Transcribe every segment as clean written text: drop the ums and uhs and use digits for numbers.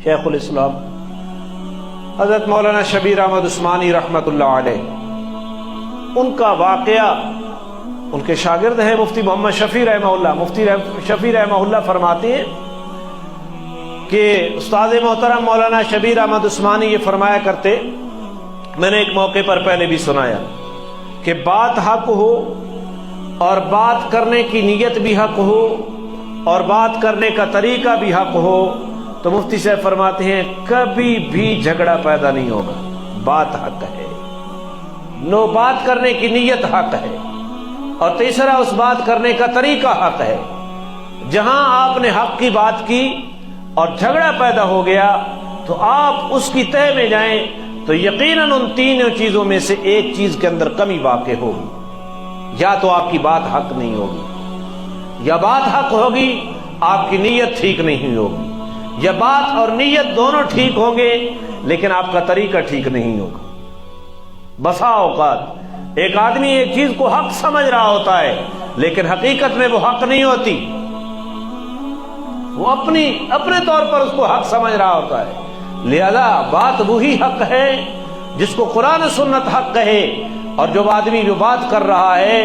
شیخ الاسلام حضرت مولانا شبیر احمد عثمانی رحمۃ اللہ علیہ، ان کا واقعہ، ان کے شاگرد ہیں مفتی محمد شفیع رحمہ اللہ، مفتی شفیع رحمہ اللہ فرماتے ہیں کہ استاد محترم مولانا شبیر احمد عثمانی یہ فرمایا کرتے، میں نے ایک موقع پر پہلے بھی سنایا، کہ بات حق ہو اور بات کرنے کی نیت بھی حق ہو اور بات کرنے کا طریقہ بھی حق ہو تو مفتی صاحب فرماتے ہیں کبھی بھی جھگڑا پیدا نہیں ہوگا۔ بات حق ہے، نو بات کرنے کی نیت حق ہے، اور تیسرا اس بات کرنے کا طریقہ حق ہے۔ جہاں آپ نے حق کی بات کی اور جھگڑا پیدا ہو گیا تو آپ اس کی تہہ میں جائیں تو یقیناً ان تینوں چیزوں میں سے ایک چیز کے اندر کمی واقع ہوگی، یا تو آپ کی بات حق نہیں ہوگی، یا بات حق ہوگی آپ کی نیت ٹھیک نہیں ہوگی، یا بات اور نیت دونوں ٹھیک ہوں گے لیکن آپ کا طریقہ ٹھیک نہیں ہوگا۔ بسا اوقات ایک آدمی ایک چیز کو حق سمجھ رہا ہوتا ہے لیکن حقیقت میں وہ حق نہیں ہوتی، وہ اپنے طور پر اس کو حق سمجھ رہا ہوتا ہے۔ لہذا بات وہی حق ہے جس کو قرآن و سنت حق کہے، اور جو آدمی جو بات کر رہا ہے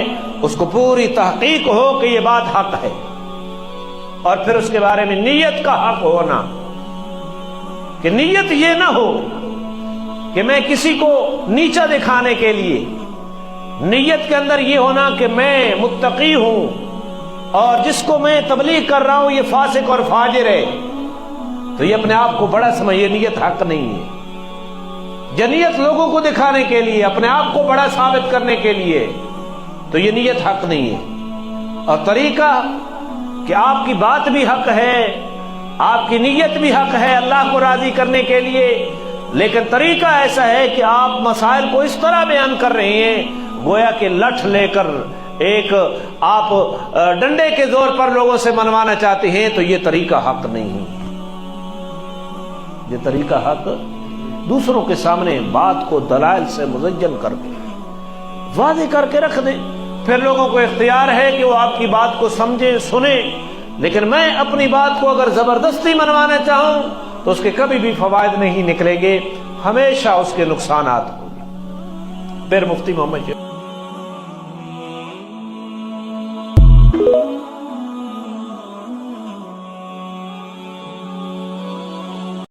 اس کو پوری تحقیق ہو کہ یہ بات حق ہے، اور پھر اس کے بارے میں نیت کا حق ہونا، کہ نیت یہ نہ ہو کہ میں کسی کو نیچا دکھانے کے لیے، نیت کے اندر یہ ہونا کہ میں متقی ہوں اور جس کو میں تبلیغ کر رہا ہوں یہ فاسق اور فاجر ہے، تو یہ اپنے آپ کو بڑا سمجھ، یہ نیت حق نہیں ہے۔ جنیت لوگوں کو دکھانے کے لیے، اپنے آپ کو بڑا ثابت کرنے کے لیے، تو یہ نیت حق نہیں ہے۔ اور طریقہ کہ آپ کی بات بھی حق ہے، آپ کی نیت بھی حق ہے اللہ کو راضی کرنے کے لیے، لیکن طریقہ ایسا ہے کہ آپ مسائل کو اس طرح بیان کر رہے ہیں گویا کہ لٹھ لے کر ایک آپ ڈنڈے کے زور پر لوگوں سے منوانا چاہتے ہیں، تو یہ طریقہ حق نہیں ہے۔ یہ طریقہ حق دوسروں کے سامنے بات کو دلائل سے مزین کر کے واضح کر کے رکھ دیں، پھر لوگوں کو اختیار ہے کہ وہ آپ کی بات کو سمجھیں سنیں، لیکن میں اپنی بات کو اگر زبردستی منوانا چاہوں تو اس کے کبھی بھی فوائد نہیں نکلیں گے، ہمیشہ اس کے نقصانات ہوں گے۔ پھر مفتی محمد